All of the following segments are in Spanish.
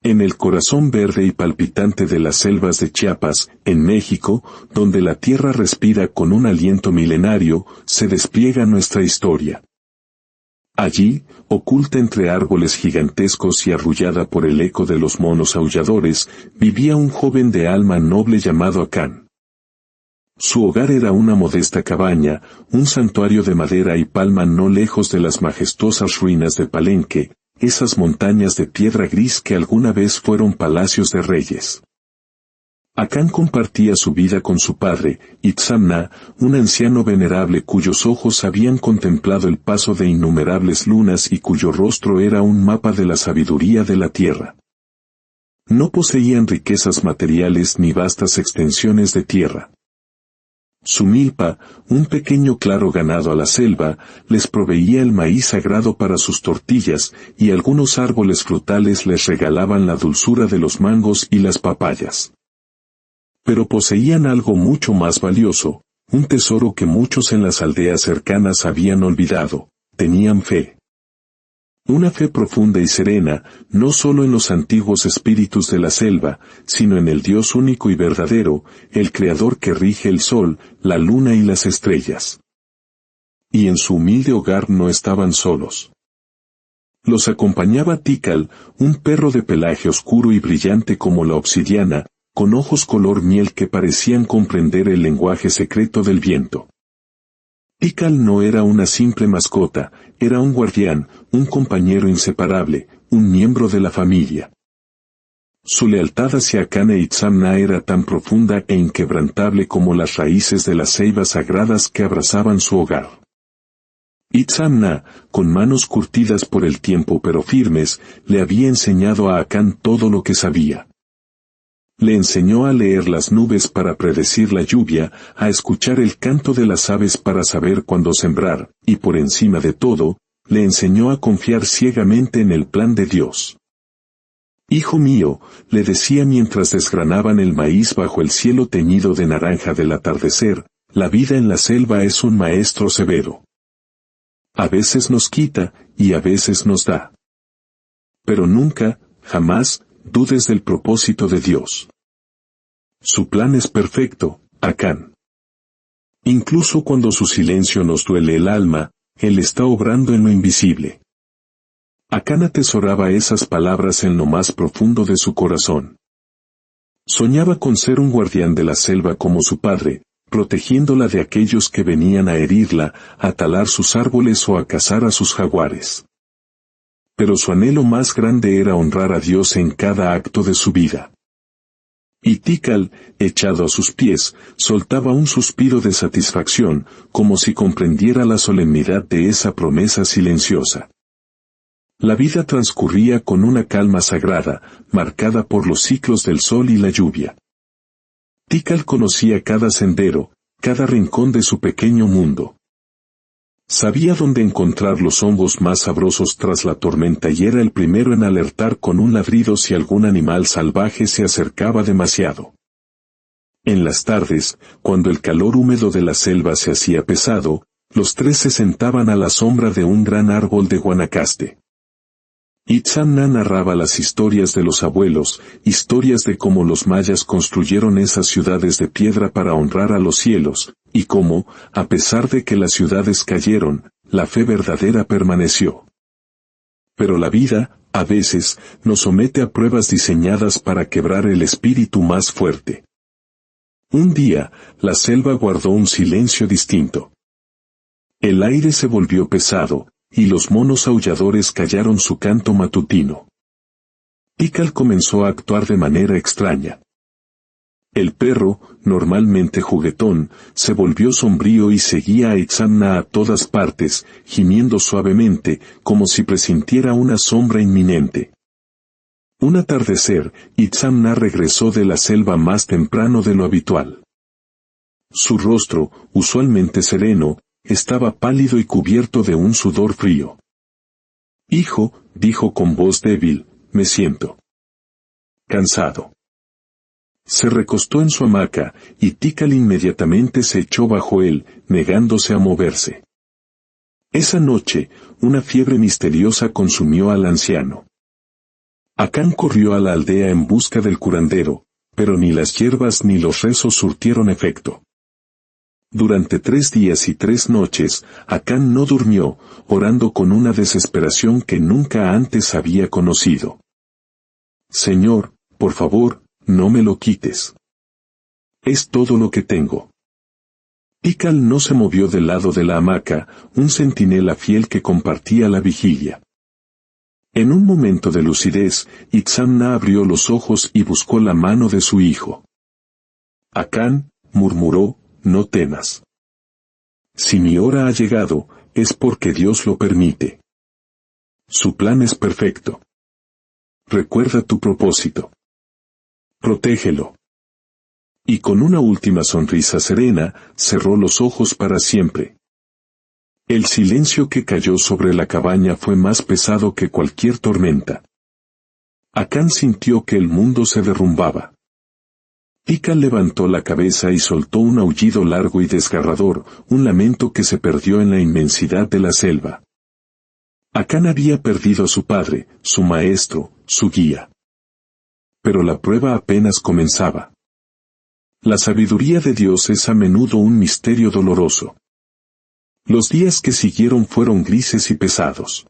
En el corazón verde y palpitante de las selvas de Chiapas, en México, donde la tierra respira con un aliento milenario, se despliega nuestra historia. Allí, oculta entre árboles gigantescos y arrullada por el eco de los monos aulladores, vivía un joven de alma noble llamado Acán. Su hogar era una modesta cabaña, un santuario de madera y palma no lejos de las majestuosas ruinas de Palenque, esas montañas de piedra gris que alguna vez fueron palacios de reyes. Acán compartía su vida con su padre, Itzamna, un anciano venerable cuyos ojos habían contemplado el paso de innumerables lunas y cuyo rostro era un mapa de la sabiduría de la tierra. No poseían riquezas materiales ni vastas extensiones de tierra. Su milpa, un pequeño claro ganado a la selva, les proveía el maíz sagrado para sus tortillas, y algunos árboles frutales les regalaban la dulzura de los mangos y las papayas. Pero poseían algo mucho más valioso, un tesoro que muchos en las aldeas cercanas habían olvidado: tenían fe. Una fe profunda y serena, no solo en los antiguos espíritus de la selva, sino en el Dios único y verdadero, el Creador que rige el sol, la luna y las estrellas. Y en su humilde hogar no estaban solos. Los acompañaba Tikal, un perro de pelaje oscuro y brillante como la obsidiana, con ojos color miel que parecían comprender el lenguaje secreto del viento. Tikal no era una simple mascota, era un guardián, un compañero inseparable, un miembro de la familia. Su lealtad hacia Acán e Itzamna era tan profunda e inquebrantable como las raíces de las ceibas sagradas que abrazaban su hogar. Itzamna, con manos curtidas por el tiempo pero firmes, le había enseñado a Acán todo lo que sabía. Le enseñó a leer las nubes para predecir la lluvia, a escuchar el canto de las aves para saber cuándo sembrar, y por encima de todo, le enseñó a confiar ciegamente en el plan de Dios. «Hijo mío», le decía mientras desgranaban el maíz bajo el cielo teñido de naranja del atardecer, «la vida en la selva es un maestro severo. A veces nos quita, y a veces nos da. Pero nunca, jamás, dudes del propósito de Dios. Su plan es perfecto, Acán. Incluso cuando su silencio nos duele el alma, Él está obrando en lo invisible». Acán atesoraba esas palabras en lo más profundo de su corazón. Soñaba con ser un guardián de la selva como su padre, protegiéndola de aquellos que venían a herirla, a talar sus árboles o a cazar a sus jaguares. Pero su anhelo más grande era honrar a Dios en cada acto de su vida. Y Tikal, echado a sus pies, soltaba un suspiro de satisfacción, como si comprendiera la solemnidad de esa promesa silenciosa. La vida transcurría con una calma sagrada, marcada por los ciclos del sol y la lluvia. Tikal conocía cada sendero, cada rincón de su pequeño mundo. Sabía dónde encontrar los hongos más sabrosos tras la tormenta y era el primero en alertar con un ladrido si algún animal salvaje se acercaba demasiado. En las tardes, cuando el calor húmedo de la selva se hacía pesado, los tres se sentaban a la sombra de un gran árbol de Guanacaste. Itzamna narraba las historias de los abuelos, historias de cómo los mayas construyeron esas ciudades de piedra para honrar a los cielos, y cómo, a pesar de que las ciudades cayeron, la fe verdadera permaneció. Pero la vida, a veces, nos somete a pruebas diseñadas para quebrar el espíritu más fuerte. Un día, la selva guardó un silencio distinto. El aire se volvió pesado, y los monos aulladores callaron su canto matutino. Tikal comenzó a actuar de manera extraña. El perro, normalmente juguetón, se volvió sombrío y seguía a Itzamna a todas partes, gimiendo suavemente, como si presintiera una sombra inminente. Un atardecer, Itzamna regresó de la selva más temprano de lo habitual. Su rostro, usualmente sereno, estaba pálido y cubierto de un sudor frío. «Hijo», dijo con voz débil, «me siento cansado». Se recostó en su hamaca, y Tikal inmediatamente se echó bajo él, negándose a moverse. Esa noche, una fiebre misteriosa consumió al anciano. Acán corrió a la aldea en busca del curandero, pero ni las hierbas ni los rezos surtieron efecto. Durante 3 días y 3 noches, Acán no durmió, orando con una desesperación que nunca antes había conocido. Señor, por favor, no me lo quites. Es todo lo que tengo. Tikal no se movió del lado de la hamaca, un centinela fiel que compartía la vigilia. En un momento de lucidez, Itzamna abrió los ojos y buscó la mano de su hijo. Acán, murmuró, no temas. Si mi hora ha llegado, es porque Dios lo permite. Su plan es perfecto. Recuerda tu propósito. Protégelo. Y con una última sonrisa serena, cerró los ojos para siempre. El silencio que cayó sobre la cabaña fue más pesado que cualquier tormenta. Acán sintió que el mundo se derrumbaba. Tikal levantó la cabeza y soltó un aullido largo y desgarrador, un lamento que se perdió en la inmensidad de la selva. Acán había perdido a su padre, su maestro, su guía. Pero la prueba apenas comenzaba. La sabiduría de Dios es a menudo un misterio doloroso. Los días que siguieron fueron grises y pesados.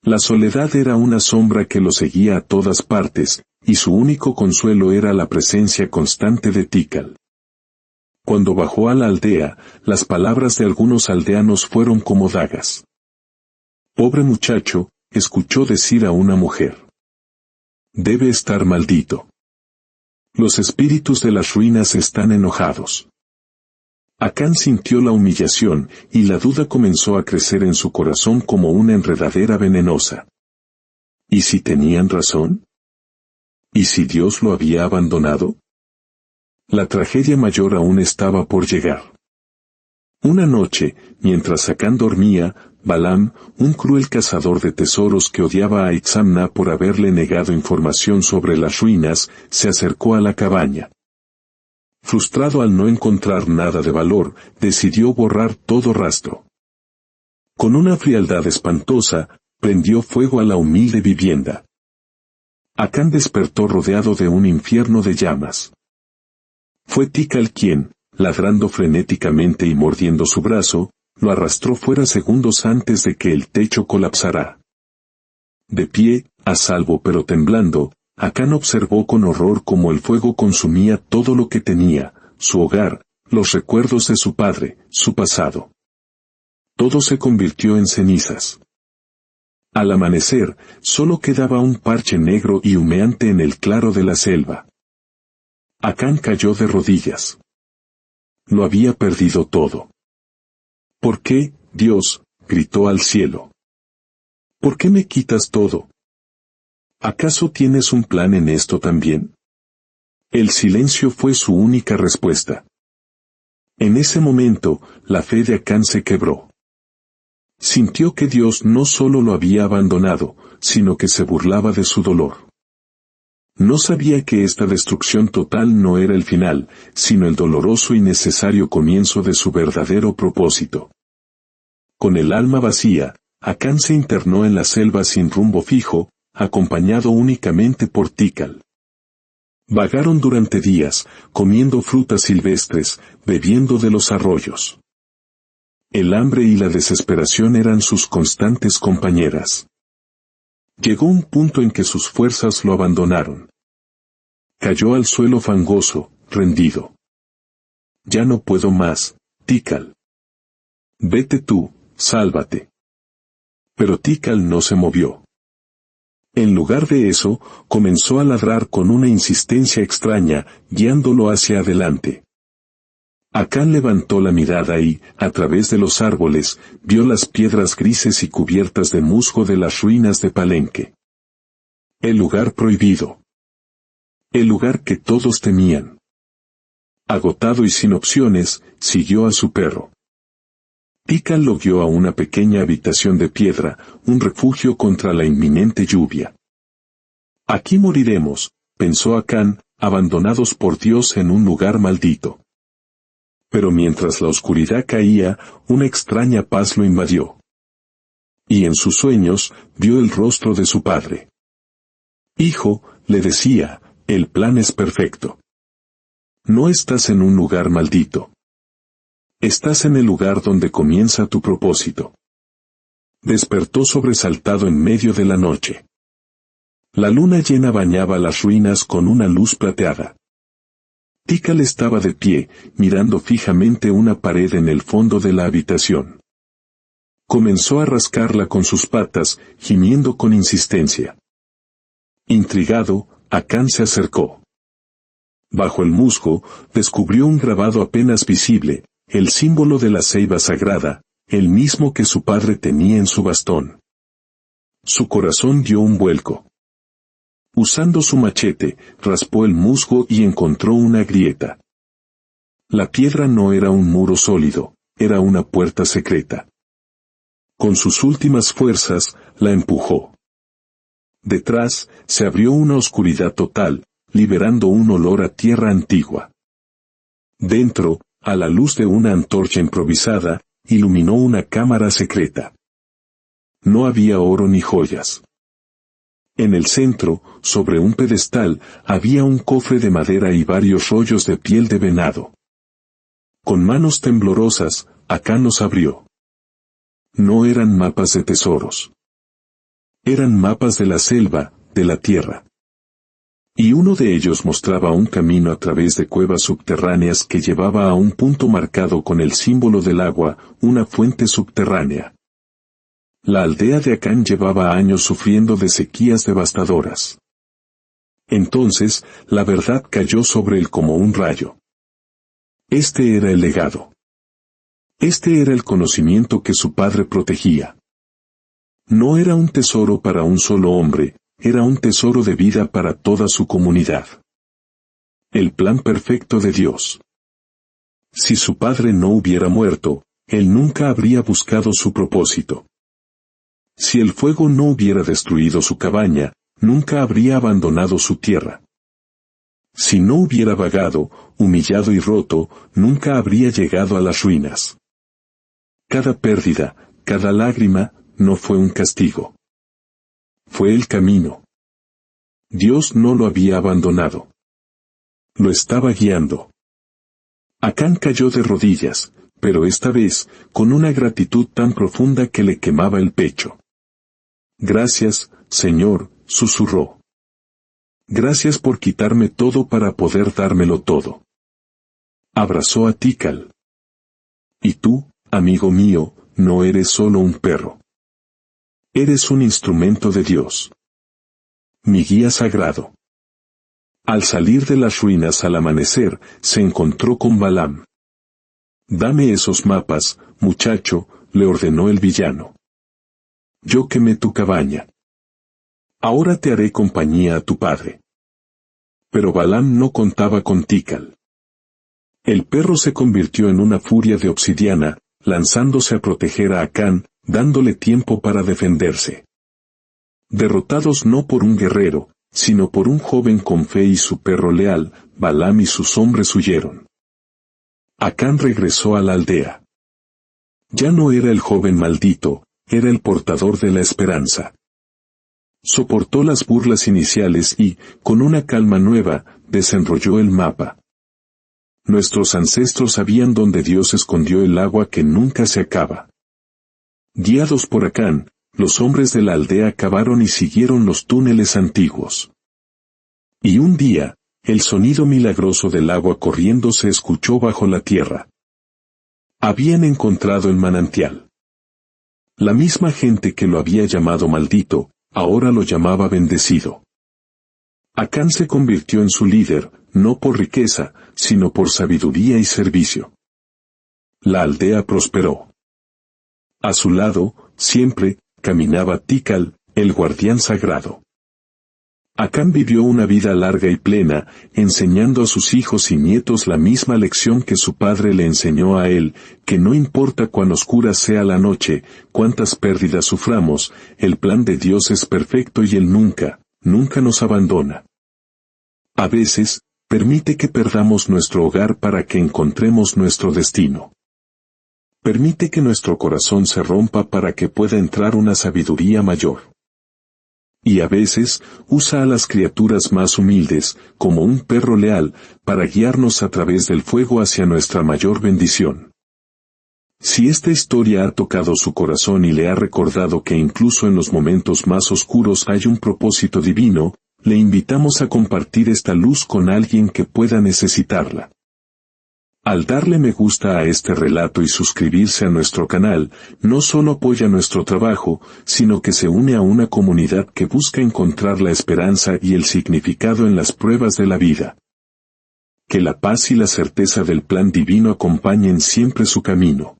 La soledad era una sombra que lo seguía a todas partes, y su único consuelo era la presencia constante de Tikal. Cuando bajó a la aldea, las palabras de algunos aldeanos fueron como dagas. Pobre muchacho, escuchó decir a una mujer. Debe estar maldito. Los espíritus de las ruinas están enojados. Acán sintió la humillación, y la duda comenzó a crecer en su corazón como una enredadera venenosa. ¿Y si tenían razón? ¿Y si Dios lo había abandonado? La tragedia mayor aún estaba por llegar. Una noche, mientras Acán dormía, Balaam, un cruel cazador de tesoros que odiaba a Itzamna por haberle negado información sobre las ruinas, se acercó a la cabaña. Frustrado al no encontrar nada de valor, decidió borrar todo rastro. Con una frialdad espantosa, prendió fuego a la humilde vivienda. Acán despertó rodeado de un infierno de llamas. Fue Tikal quien, ladrando frenéticamente y mordiendo su brazo, lo arrastró fuera segundos antes de que el techo colapsara. De pie, a salvo pero temblando, Acán observó con horror cómo el fuego consumía todo lo que tenía, su hogar, los recuerdos de su padre, su pasado. Todo se convirtió en cenizas. Al amanecer, solo quedaba un parche negro y humeante en el claro de la selva. Acán cayó de rodillas. Lo había perdido todo. ¿Por qué, Dios?, gritó al cielo. ¿Por qué me quitas todo? ¿Acaso tienes un plan en esto también? El silencio fue su única respuesta. En ese momento, la fe de Acán se quebró. Sintió que Dios no solo lo había abandonado, sino que se burlaba de su dolor. No sabía que esta destrucción total no era el final, sino el doloroso y necesario comienzo de su verdadero propósito. Con el alma vacía, Acán se internó en la selva sin rumbo fijo, acompañado únicamente por Tikal. Vagaron durante días, comiendo frutas silvestres, bebiendo de los arroyos. El hambre y la desesperación eran sus constantes compañeras. Llegó un punto en que sus fuerzas lo abandonaron. Cayó al suelo fangoso, rendido. Ya no puedo más, Tikal. Vete tú, sálvate. Pero Tikal no se movió. En lugar de eso, comenzó a ladrar con una insistencia extraña, guiándolo hacia adelante. Acán levantó la mirada y, a través de los árboles, vio las piedras grises y cubiertas de musgo de las ruinas de Palenque. El lugar prohibido. El lugar que todos temían. Agotado y sin opciones, siguió a su perro. Tikal lo guió a una pequeña habitación de piedra, un refugio contra la inminente lluvia. Aquí moriremos, pensó Acán, abandonados por Dios en un lugar maldito. Pero mientras la oscuridad caía, una extraña paz lo invadió. Y en sus sueños, vio el rostro de su padre. Hijo, le decía, el plan es perfecto. No estás en un lugar maldito. Estás en el lugar donde comienza tu propósito. Despertó sobresaltado en medio de la noche. La luna llena bañaba las ruinas con una luz plateada. Tikal estaba de pie, mirando fijamente una pared en el fondo de la habitación. Comenzó a rascarla con sus patas, gimiendo con insistencia. Intrigado, Akan se acercó. Bajo el musgo, descubrió un grabado apenas visible, el símbolo de la ceiba sagrada, el mismo que su padre tenía en su bastón. Su corazón dio un vuelco. Usando su machete, raspó el musgo y encontró una grieta. La piedra no era un muro sólido, era una puerta secreta. Con sus últimas fuerzas, la empujó. Detrás, se abrió una oscuridad total, liberando un olor a tierra antigua. Dentro, a la luz de una antorcha improvisada, iluminó una cámara secreta. No había oro ni joyas. En el centro, sobre un pedestal, había un cofre de madera y varios rollos de piel de venado. Con manos temblorosas, Akan los abrió. No eran mapas de tesoros. Eran mapas de la selva, de la tierra. Y uno de ellos mostraba un camino a través de cuevas subterráneas que llevaba a un punto marcado con el símbolo del agua, una fuente subterránea. La aldea de Akan llevaba años sufriendo de sequías devastadoras. Entonces, la verdad cayó sobre él como un rayo. Este era el legado. Este era el conocimiento que su padre protegía. No era un tesoro para un solo hombre, era un tesoro de vida para toda su comunidad. El plan perfecto de Dios. Si su padre no hubiera muerto, él nunca habría buscado su propósito. Si el fuego no hubiera destruido su cabaña, nunca habría abandonado su tierra. Si no hubiera vagado, humillado y roto, nunca habría llegado a las ruinas. Cada pérdida, cada lágrima, no fue un castigo. Fue el camino. Dios no lo había abandonado. Lo estaba guiando. Akan cayó de rodillas, pero esta vez, con una gratitud tan profunda que le quemaba el pecho. Gracias, Señor, susurró. Gracias por quitarme todo para poder dármelo todo. Abrazó a Tikal. Y tú, amigo mío, no eres solo un perro. Eres un instrumento de Dios. Mi guía sagrado. Al salir de las ruinas al amanecer, se encontró con Balaam. Dame esos mapas, muchacho, le ordenó el villano. Yo quemé tu cabaña. Ahora te haré compañía a tu padre. Pero Balaam no contaba con Tikal. El perro se convirtió en una furia de obsidiana, lanzándose a proteger a Akan, dándole tiempo para defenderse. Derrotados no por un guerrero, sino por un joven con fe y su perro leal, Balaam y sus hombres huyeron. Akan regresó a la aldea. Ya no era el joven maldito, era el portador de la esperanza. Soportó las burlas iniciales y, con una calma nueva, desenrolló el mapa. Nuestros ancestros sabían dónde Dios escondió el agua que nunca se acaba. Guiados por Akan, los hombres de la aldea cavaron y siguieron los túneles antiguos. Y un día, el sonido milagroso del agua corriendo se escuchó bajo la tierra. Habían encontrado el manantial. La misma gente que lo había llamado maldito, ahora lo llamaba bendecido. Akan se convirtió en su líder, no por riqueza, sino por sabiduría y servicio. La aldea prosperó. A su lado, siempre, caminaba Tikal, el guardián sagrado. Akan vivió una vida larga y plena, enseñando a sus hijos y nietos la misma lección que su padre le enseñó a él, que no importa cuán oscura sea la noche, cuántas pérdidas suframos, el plan de Dios es perfecto y Él nunca, nunca nos abandona. A veces, permite que perdamos nuestro hogar para que encontremos nuestro destino. Permite que nuestro corazón se rompa para que pueda entrar una sabiduría mayor. Y a veces, usa a las criaturas más humildes, como un perro leal, para guiarnos a través del fuego hacia nuestra mayor bendición. Si esta historia ha tocado su corazón y le ha recordado que incluso en los momentos más oscuros hay un propósito divino, le invitamos a compartir esta luz con alguien que pueda necesitarla. Al darle me gusta a este relato y suscribirse a nuestro canal, no solo apoya nuestro trabajo, sino que se une a una comunidad que busca encontrar la esperanza y el significado en las pruebas de la vida. Que la paz y la certeza del plan divino acompañen siempre su camino.